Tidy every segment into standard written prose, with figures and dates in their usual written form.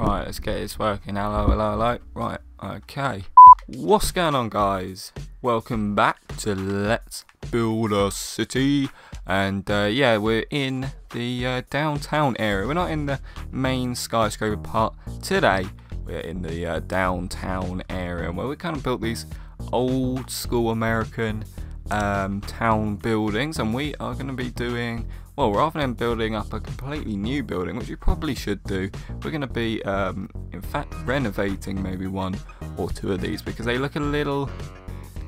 Right, let's get this working. Hello, hello, hello. Right, okay. What's going on, guys? Welcome back to Let's Build a City. And yeah, we're in the downtown area. We're not in the main skyscraper part today. We're in the downtown area where we kind of built these old school American town buildings, and we are going to be doing, well, rather than building up a completely new building, which we probably should do, we're going to be in fact renovating maybe one or two of these because they look a little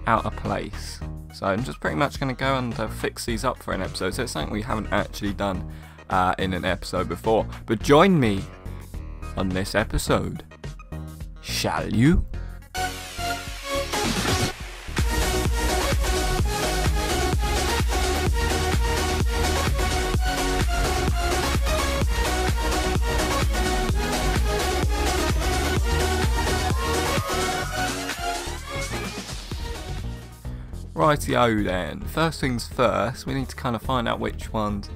out of place. So I'm just pretty much going to go and fix these up for an episode. So it's something we haven't actually done in an episode before, but join me on this episode, shall you? Rightio then, first things first, we need to kind of find out which ones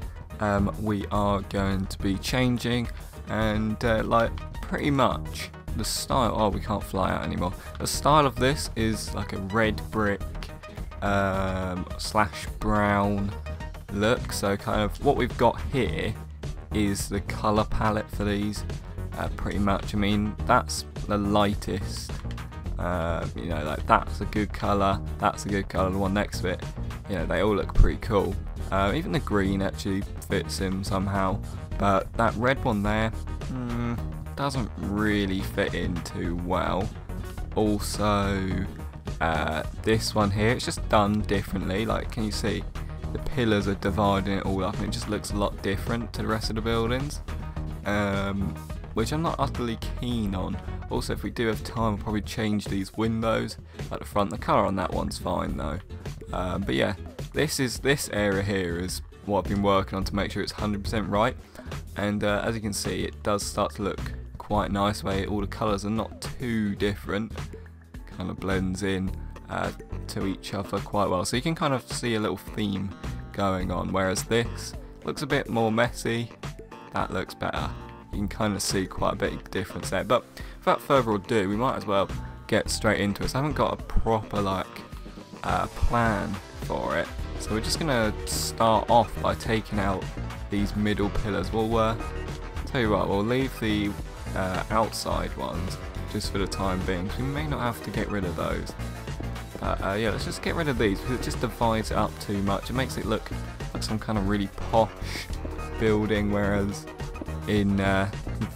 we are going to be changing, and like pretty much the style, oh, we can't fly out anymore. The style of this is like a red brick slash brown look, so kind of what we've got here is the colour palette for these, pretty much. I mean, that's the lightest. You know, like that's a good colour, that's a good colour, the one next to it, you know, they all look pretty cool. Even the green actually fits in somehow, but that red one there doesn't really fit in too well. Also, this one here, it's just done differently. Like, can you see? The pillars are dividing it all up and it just looks a lot different to the rest of the buildings, which I'm not utterly keen on. Also, if we do have time, we'll probably change these windows at the front. The colour on that one's fine though. But yeah, this area here is what I've been working on to make sure it's 100% right. And as you can see, it does start to look quite nice, where all the colours are not too different. Kind of blends in to each other quite well. So you can kind of see a little theme going on, whereas this looks a bit more messy. That looks better. You can kind of see quite a big difference there. But without further ado, we might as well get straight into it. So I haven't got a proper like plan for it, so we're just gonna start off by taking out these middle pillars. We'll tell you what, we'll leave the outside ones just for the time being, because we may not have to get rid of those. Yeah, let's just get rid of these because it just divides it up too much. It makes it look like some kind of really posh building, whereas in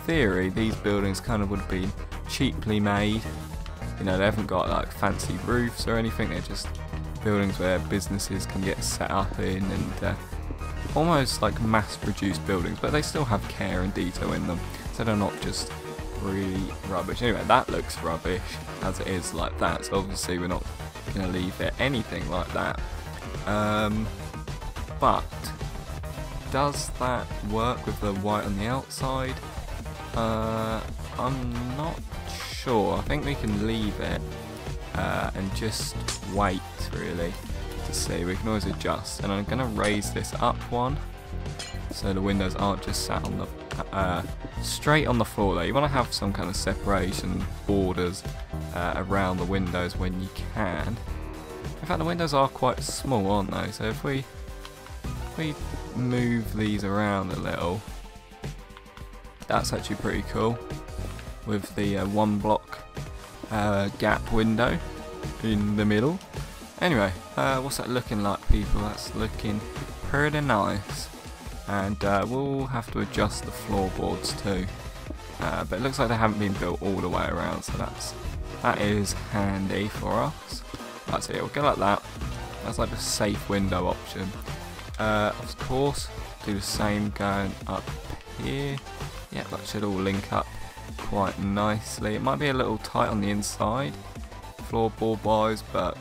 theory these buildings kind of would be cheaply made. You know, they haven't got like fancy roofs or anything, they're just buildings where businesses can get set up in, and almost like mass produced buildings, but they still have care and detail in them, so they're not just really rubbish. Anyway, that looks rubbish as it is like that, so obviously we're not going to leave it anything like that. But does that work with the white on the outside? I'm not sure. I think we can leave it and just wait really to see. We can always adjust, and I'm going to raise this up one so the windows aren't just sat on the straight on the floor there. You want to have some kind of separation, borders around the windows when you can. In fact, the windows are quite small, aren't they? So if we move these around a little, that's actually pretty cool, with the one block gap window in the middle. Anyway, what's that looking like, people? That's looking pretty nice, and we'll have to adjust the floorboards too, but it looks like they haven't been built all the way around, so that is handy for us. Right, so yeah, we'll go like that. That's like the safe window option. Of course, do the same going up here. Yeah, that should all link up quite nicely. It might be a little tight on the inside, floorboard wise, but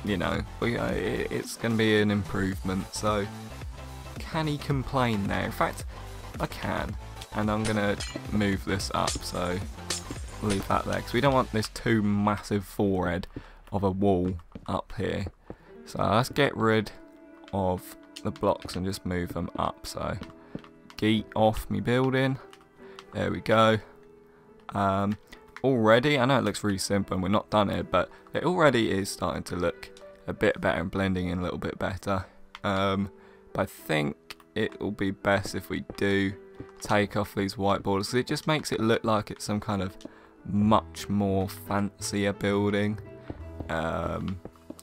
you know, it's going to be an improvement. So, can he complain there? In fact, I can, and I'm going to move this up. So, leave that there because we don't want this too massive forehead of a wall up here. So let's get rid of the blocks and just move them up. So get off me building. There we go. Already, I know it looks really simple and we're not done it, but it already is starting to look a bit better and blending in a little bit better. But I think it will be best if we do take off these white borders, because it just makes it look like it's some kind of much more fancier building. Yeah,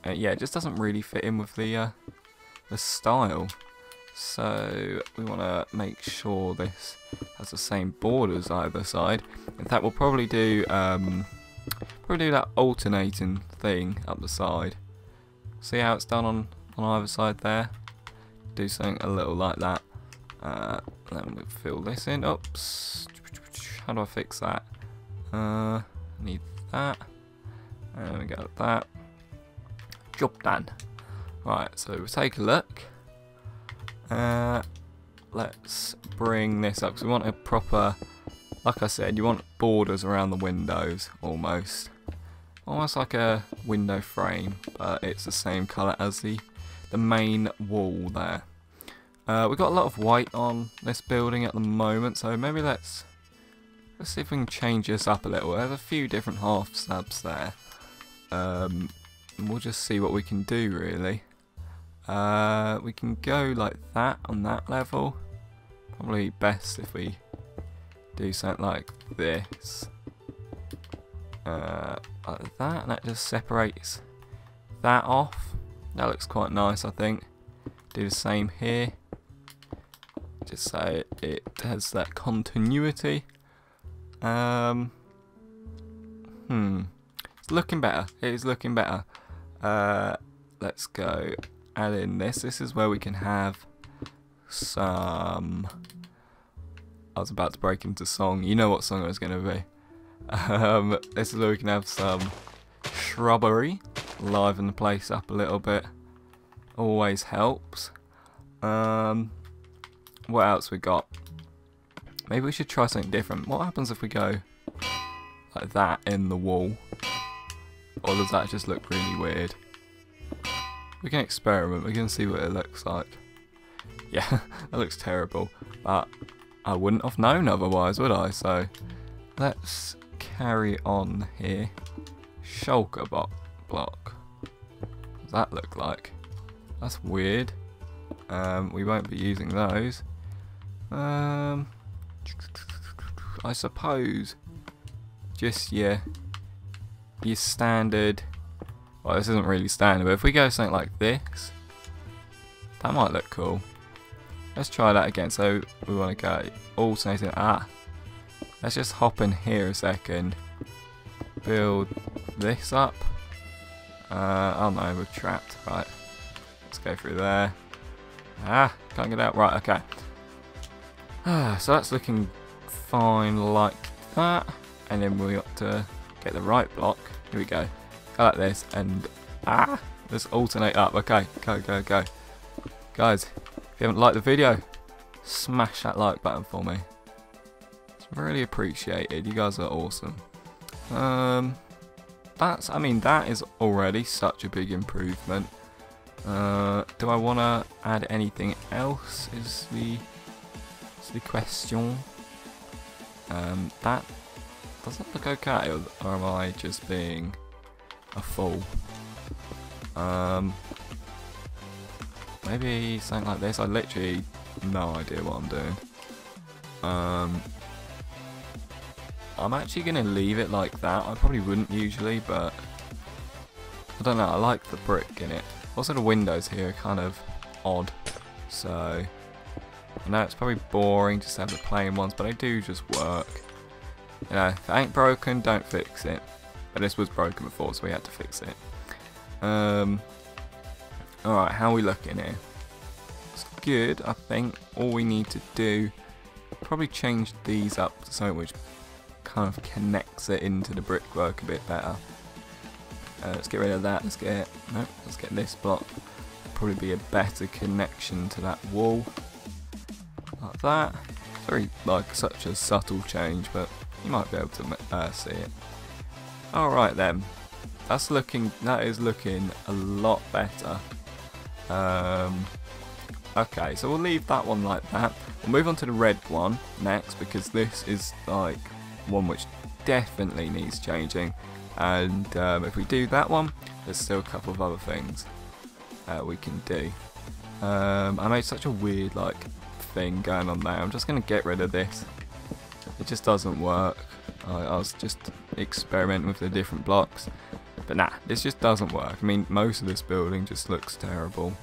it just doesn't really fit in with the style. So we want to make sure this has the same borders either side. In fact, we'll probably do that alternating thing up the side. See how it's done on either side there? Do something a little like that. Then we'll fill this in. Oops. How do I fix that? Need that. And we got that. Job done. Right, so we'll take a look. Let's bring this up because we want a proper, like I said, you want borders around the windows almost like a window frame, but it's the same colour as the main wall there. We've got a lot of white on this building at the moment, so maybe let's see if we can change this up a little. There's a few different half slabs there. We'll just see what we can do really. We can go like that on that level. Probably best if we do something like this. Like that, and that just separates that off. That looks quite nice, I think. Do the same here. Just so it has that continuity. It's looking better. It is looking better. Let's go add in this. This is where we can have some... I was about to break into song. You know what song it was going to be. This is where we can have some shrubbery. Liven the place up a little bit. Always helps. What else we got? Maybe we should try something different. What happens if we go like that in the wall? Or does that just look really weird? We can experiment, we can see what it looks like. Yeah, that looks terrible. But I wouldn't have known otherwise, would I? So let's carry on here. Shulker block. What does that look like? That's weird. We won't be using those. I suppose just your standard. Well, this isn't really standard, but if we go something like this, that might look cool. Let's try that again. So we want to go alternating. Let's just hop in here a second. Build this up. Oh no, we're trapped. Right. Let's go through there. Can't get out. Right, okay. So that's looking fine like that. And then we got to get the right block. Here we go. Go like this and let's alternate up. Okay, go. Guys, if you haven't liked the video, smash that like button for me. It's really appreciated. You guys are awesome. I mean, that is already such a big improvement. Do I want to add anything else? Is the question. That doesn't look okay, or am I just being a fool? Maybe something like this. I literally no idea what I'm doing. I'm actually going to leave it like that. I probably wouldn't usually, but I don't know. I like the brick in it. Also, the windows here are kind of odd. So I know it's probably boring just to have the plain ones, but they do just work. You know, if it ain't broken, don't fix it. But this was broken before, so we had to fix it. Alright, how are we looking here? It's good, I think. All we need to do, probably change these up to something which kind of connects it into the brickwork a bit better. Let's get rid of that. Let's get this block. Probably be a better connection to that wall. Like that. Very like such a subtle change, but you might be able to see it. Alright then. That is looking a lot better. Okay, so we'll leave that one like that. We'll move on to the red one next, because this is like one which definitely needs changing, and if we do that one, there's still a couple of other things we can do. I made such a weird like thing going on there. I'm just going to get rid of this. It just doesn't work. I was just experimenting with the different blocks, but nah, this just doesn't work. I mean, most of this building just looks terrible.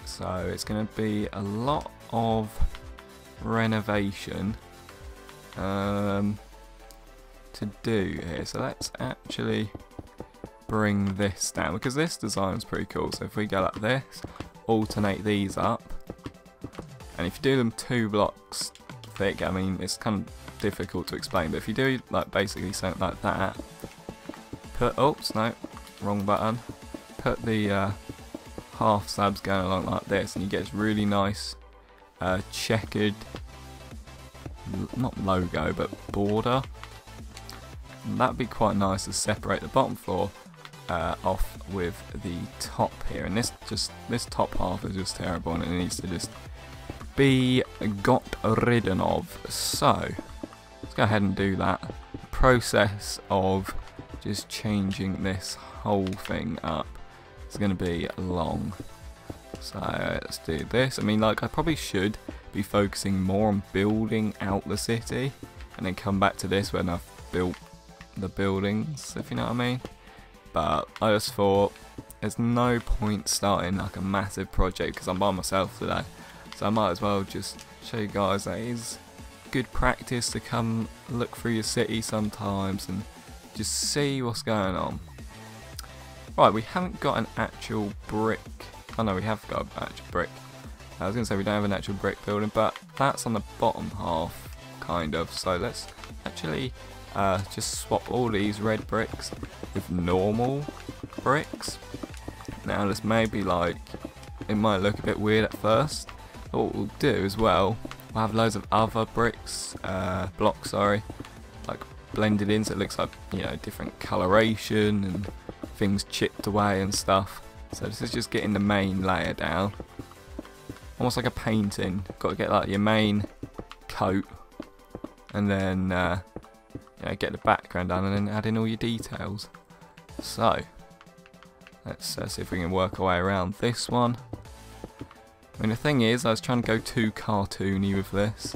So it's going to be a lot of renovation to do here. So let's actually bring this down, because this design is pretty cool. So if we go like this, alternate these up, and if you do them 2 blocks thick, I mean, it's kind of difficult to explain, but if you do like basically something like that, put, oops, no, wrong button, put the half slabs going along like this, and you get this really nice checkered, not logo, but border. And that'd be quite nice to separate the bottom floor off with the top here, and this top half is just terrible, and it needs to just be got rid of. So let's go ahead and do that. The process of just changing this whole thing up is going to be long. So let's do this. I mean, like, I probably should be focusing more on building out the city, and then come back to this when I've built the buildings, if you know what I mean. But I just thought there's no point starting like a massive project because I'm by myself today, so I might as well just show you guys that it is good practice to come look through your city sometimes and just see what's going on. Right, we haven't got an actual brick. Oh no, we have got an actual brick. I was going to say we don't have an actual brick building, but that's on the bottom half, kind of. So let's actually just swap all these red bricks with normal bricks. Now this may be like, it might look a bit weird at first, but what we'll do as well, we'll have loads of other bricks, blocks, sorry, like blended in, so it looks like, you know, different coloration and things chipped away and stuff. So this is just getting the main layer down, almost like a painting. Got to get like your main coat, and then you know, get the background done, and then add in all your details. So let's see if we can work our way around this one. I mean, the thing is, I was trying to go too cartoony with this,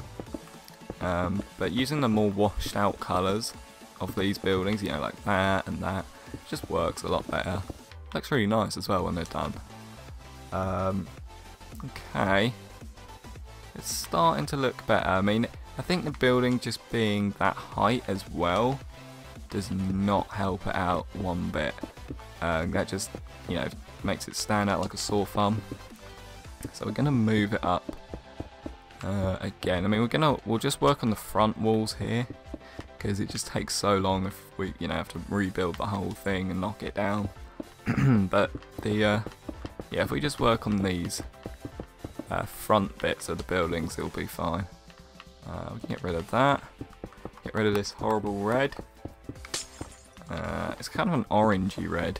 but using the more washed out colours of these buildings, you know, like that and that, just works a lot better. Looks really nice as well when they're done. Okay, it's starting to look better. I mean, I think the building just being that height as well does not help it out one bit. That just, you know, makes it stand out like a sore thumb. So we're gonna move it up again. I mean, we'll just work on the front walls here, because it just takes so long if we, you know, have to rebuild the whole thing and knock it down. But the yeah, if we just work on these front bits of the buildings, it'll be fine. We can get rid of that. Get rid of this horrible red. It's kind of an orangey red,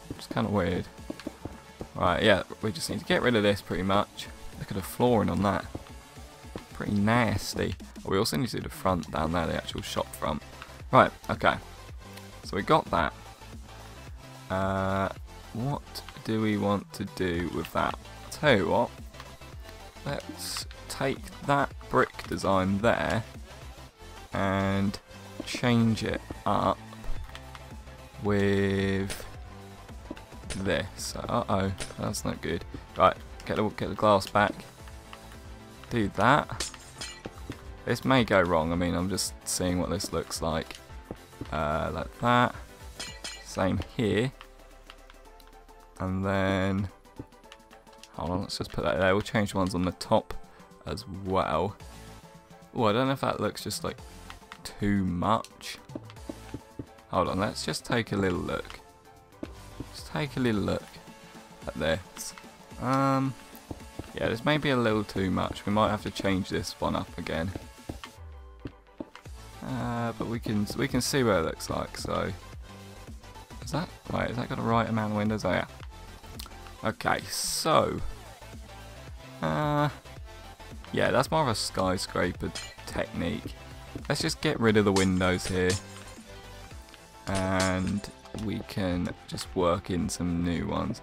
which is kind of weird. Right, yeah, we just need to get rid of this pretty much. Look at the flooring on that. Pretty nasty. We also need to do the front down there, the actual shop front. Right, okay. So we got that. What do we want to do with that? I'll tell you what. Let's take that brick design there and change it up with this. Uh-oh, that's not good. Right, get the glass back. Do that. This may go wrong. I mean, I'm just seeing what this looks like. Like that. Same here. And then, hold on, let's just put that there. We'll change the ones on the top as well. Oh, I don't know if that looks just like too much. Hold on, let's just take a little look. Just take a little look at this. Yeah, this may be a little too much. We might have to change this one up again. But we can see what it looks like. So, is that right? Has that got the right amount of windows? Oh yeah. Okay, so yeah, that's more of a skyscraper technique. let's just get rid of the windows here, and we can just work in some new ones.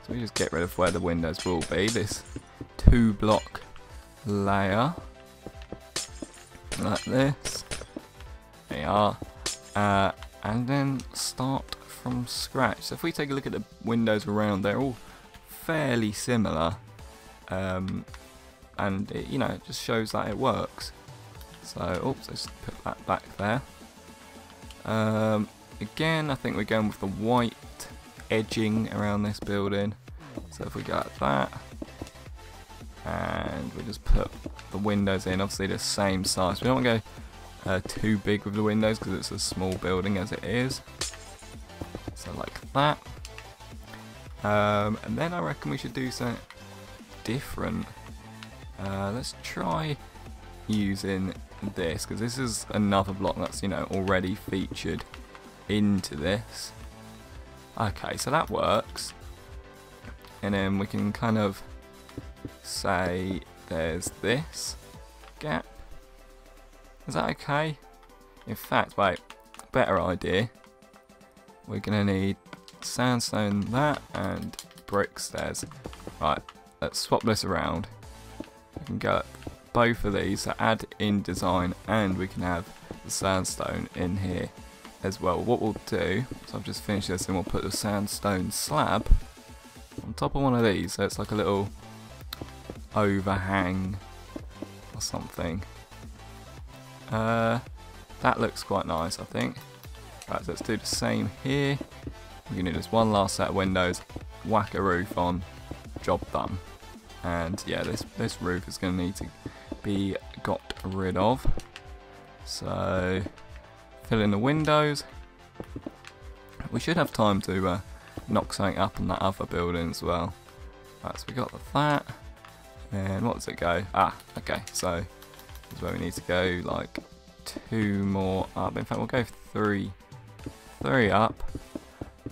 So we just get rid of where the windows will be, this 2-block layer, like this. There you are. And then start from scratch. So if we take a look at the windows around, they're all fairly similar, and it, you know, it just shows that it works. So, oops, let's put that back there. Again, I think we're going with the white edging around this building. So if we go like that, and we just put the windows in, obviously the same size. We don't want to go too big with the windows because it's a small building as it is. So like that. And then I reckon we should do something different. Let's try using this, because this is another block that's, you know, already featured into this. Okay, so that works. And then we can kind of say there's this gap. Is that okay? In fact, wait, better idea. We're gonna need sandstone that and brick stairs. Right, let's swap this around. We can get both of these, so add in design, and we can have the sandstone in here as well. What we'll do, so I've just finished this, and we'll put the sandstone slab on top of one of these, so it's like a little overhang or something. That looks quite nice, I think. Right, so let's do the same here. We're gonna do this one last set of windows, whack a roof on, job done. And yeah, this roof is gonna need to be got rid of. So fill in the windows. We should have time to knock something up on that other building as well. Right, so we got that. And what does it go? Ah, okay, so this is where we need to go, like 2 more up. In fact, we'll go 3 up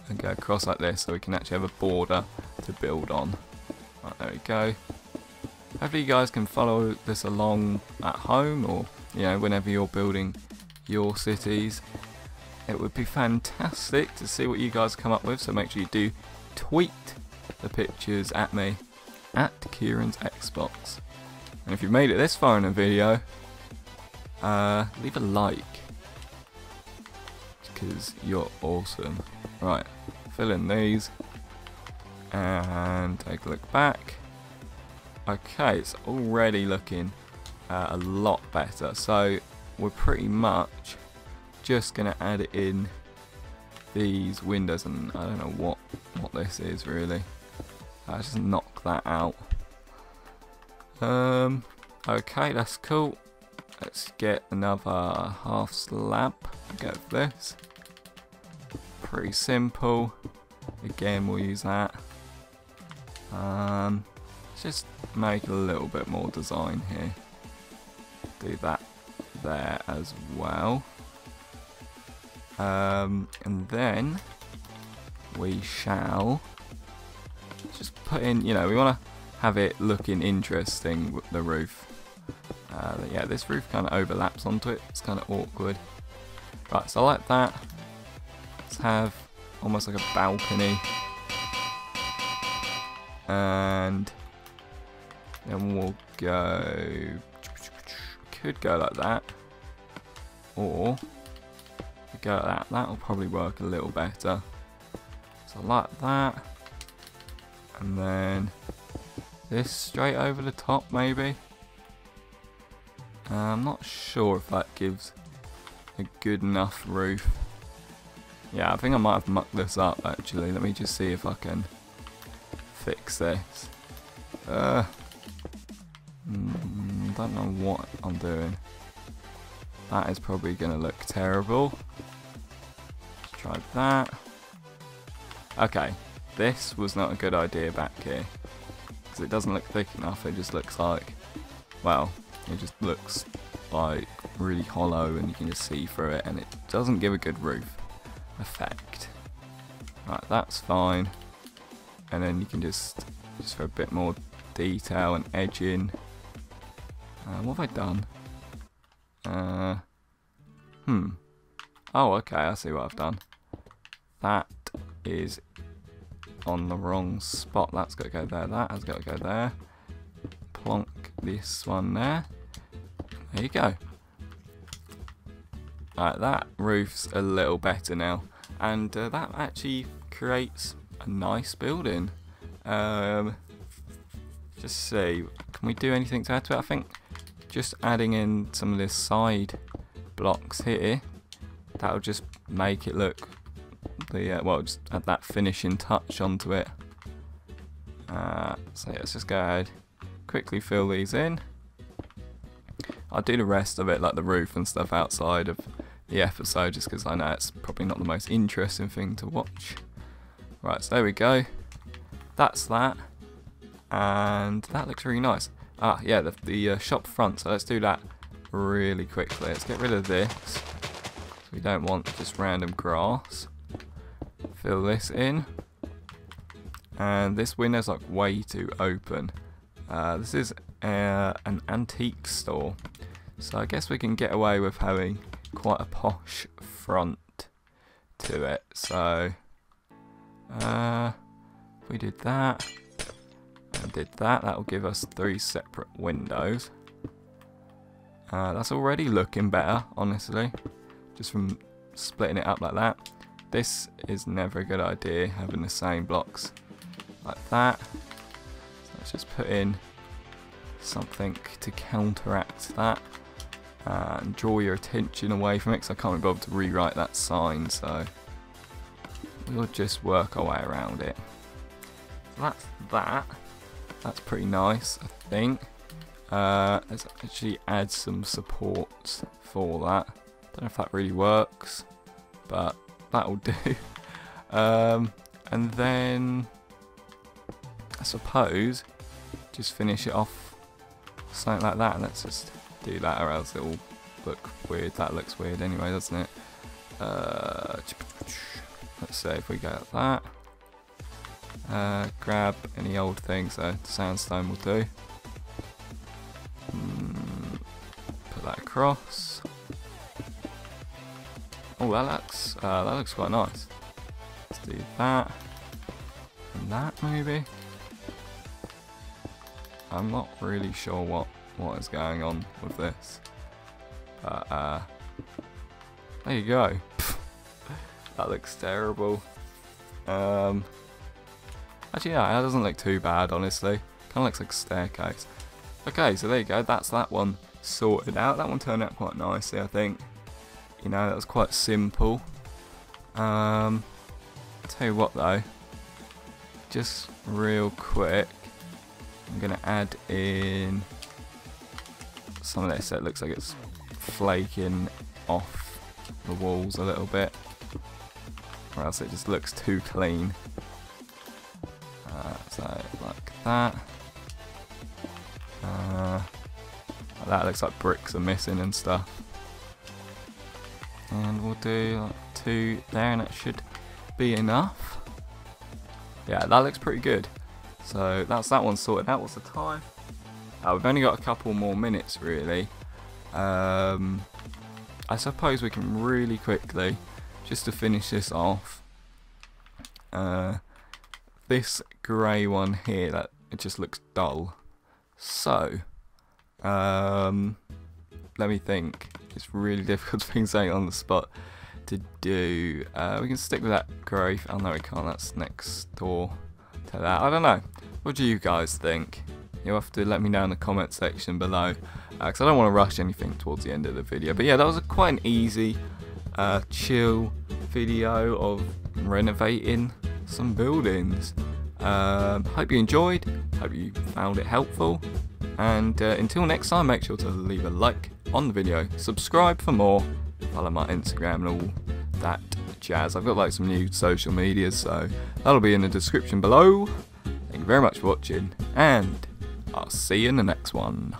and go across like this, so we can actually have a border to build on. Right, there we go. Hopefully you guys can follow this along at home, or you know, whenever you're building your cities. It would be fantastic to see what you guys come up with, so make sure you do tweet the pictures at me at Kieran's Xbox. And if you've made it this far in the video, leave a like, because you're awesome. Right, fill in these and take a look back. Okay, it's already looking a lot better. So we're pretty much just gonna add in these windows, and I don't know what this is really. Let's just knock that out. Okay, that's cool. Let's get another half slab. Get this. Pretty simple. Again, we'll use that. Let's just make a little bit more design here. Do that there as well. And then we shall just put in, you know, we want to have it looking interesting with the roof. Yeah, this roof kind of overlaps onto it. It's kind of awkward. Right, so I like that. Let's have almost like a balcony. And then we'll go, could go like that. Or go like that. That'll probably work a little better. So I like that. And then this straight over the top maybe. I'm not sure if that gives a good enough roof. Yeah, I think I might have mucked this up actually. Let me just see if I can fix this. Don't know what I'm doing. That is probably going to look terrible. Let's try that. Okay, this was not a good idea back here, because it doesn't look thick enough. It just looks like, well, it just looks like really hollow, and you can just see through it, and it doesn't give a good roof effect. Right, that's fine. And then you can just for a bit more detail and edging. What have I done? Oh, okay, I see what I've done. That is on the wrong spot. That's got to go there. That has got to go there. Plonk this one there. There you go. Alright, that roof's a little better now. And that actually creates a nice building. Just see, can we do anything to add to it? I think just adding in some of this side blocks here, that'll just make it look well, just add that finishing touch onto it. So yeah, let's just go ahead, quickly fill these in. I'll do the rest of it, like the roof and stuff, outside of the episode, just because I know it's probably not the most interesting thing to watch. Right, so there we go. That's that. And that looks really nice. Ah, yeah, the shop front. So let's do that really quickly. Let's get rid of this. We don't want just random grass. Fill this in. And this window's like way too open. This is an antique store. So I guess we can get away with having quite a posh front to it. So if we did that and did that, that will give us 3 separate windows. That's already looking better, honestly, just from splitting it up like that. This is never a good idea, having the same blocks like that. So let's just put in something to counteract that and draw your attention away from it, because I can't be bothered to rewrite that sign, so we'll just work our way around it. So that's that. That's pretty nice, I think. Let's actually add some supports for that. Don't know if that really works, but that'll do. And then I suppose just finish it off something like that. Let's just do that, or else it'll look weird. That looks weird anyway, doesn't it? Let's see if we go like that. Grab any old thing, so sandstone will do. Put that across. Oh, that looks quite nice. Let's do that and that maybe. I'm not really sure what is going on with this, but there you go. That looks terrible. Actually, yeah, that doesn't look too bad, honestly. Kind of looks like a staircase. Okay, so there you go. That's that one sorted out. That one turned out quite nicely, I think. You know, that was quite simple. I'll tell you what, though. Just real quick, I'm going to add in some of this. So it looks like it's flaking off the walls a little bit, or else it just looks too clean. So like that. That looks like bricks are missing and stuff. And we'll do like 2 there, and that should be enough. Yeah, that looks pretty good. So that's that one sorted out. What's the time? We've only got a couple more minutes, really. I suppose we can really quickly, just to finish this off, this grey one here, that it just looks dull. So let me think. It's really difficult to think something on the spot to do. We can stick with that grey. Oh no, we can't. That's next door to that. I don't know. What do you guys think? You'll have to let me know in the comment section below, because I don't want to rush anything towards the end of the video. But yeah, that was quite an easy, chill video of renovating some buildings. Hope you enjoyed. Hope you found it helpful. And until next time, make sure to leave a like on the video, subscribe for more, follow my Instagram and all that jazz. I've got like some new social medias, so that'll be in the description below. Thank you very much for watching, and I'll see you in the next one.